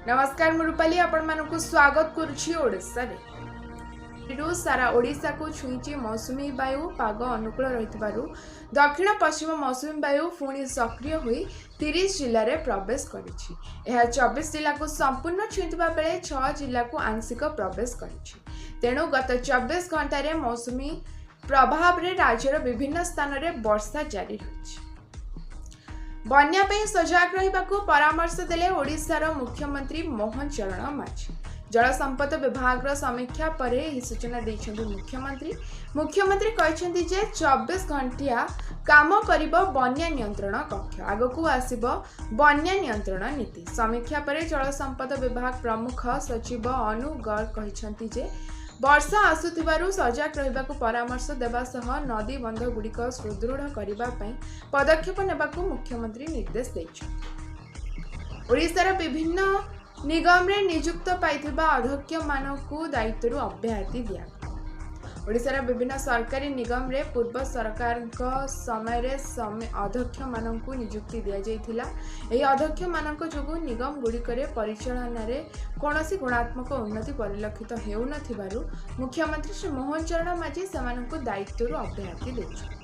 नमस्कार मु रूपाली आपण मानकु स्वागत करुछि ओडिसा रे सारा ओडिशा को छुईची मौसुमी वायु पाग अनुकूल रहितबारु दक्षिण पश्चिम मौसुमी वायु पुणी सक्रिय होई 30 जिल्ला रे प्रवेश करिछि। यह 24 जिला को संपूर्ण छुईतबा बेले 6 जिला को आंशिक प्रवेश करिछि। तेणु गत 24 घंटा रे मौसुमी प्रभाव रे राज्यर विभिन्न स्थान रे वर्षा जारी रहिछि। बन्या पे सजग रहिबाकू परामर्श देले ओडिशार मुख्यमंत्री मोहन चरण माझी। जल संपद विभाग समीक्षा पर यह सूचना देइछन्ती मुख्यमंत्री कहछन्ती जे 24 घंटिया काम करिबो बन्या नियंत्रण कक्ष, आगकू आसीबो बन्या नियंत्रण नीति। समीक्षा पर जल संपद विभाग प्रमुख सचिव अनु गर्ग कहछन्ती जे वर्षा आसुथिबारु सजग रहिबाकू परामर्श देबा सह नदी बंध गुड़िक सुदृढ़ करबा पई पदक्षेप नेबाकू मुख्यमंत्री निर्देश दैछन्ती। ओडिशार विभिन्न निगम रे नियुक्त पाइथिबा अध्यक्ष मानकू दायित्व अब्याहति दिया। ओडिशार विभिन्न सरकारी निगम रे पूर्व सरकार समय रे अध्यक्ष मानकू नियुक्ति दिया जाइथिला। एही अध्यक्ष मानक जोगु निगम गुड़िकरे परिचालन रे कोनोसी गुणात्मक उन्नति परिलक्षित हेउ नथिबारु मुख्यमंत्री श्री मोहन चरण माझी सेमानकू दायित्व अब्याहति दैछन्ति।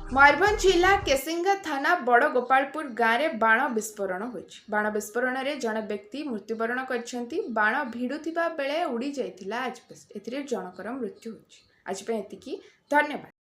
मयूरभंज जिला केसिंगा थाना बड़ गोपालपुर गाँव में बाण विस्फोरण होइछि। बाण विस्फोरण रे जने व्यक्ति मृत्युवरण करछन्ती। बाण भिडुथिबा बेले उड़ी जाइथिला एथिरे जनकर मृत्यु होइछि। आज पे एतिकी, धन्यवाद।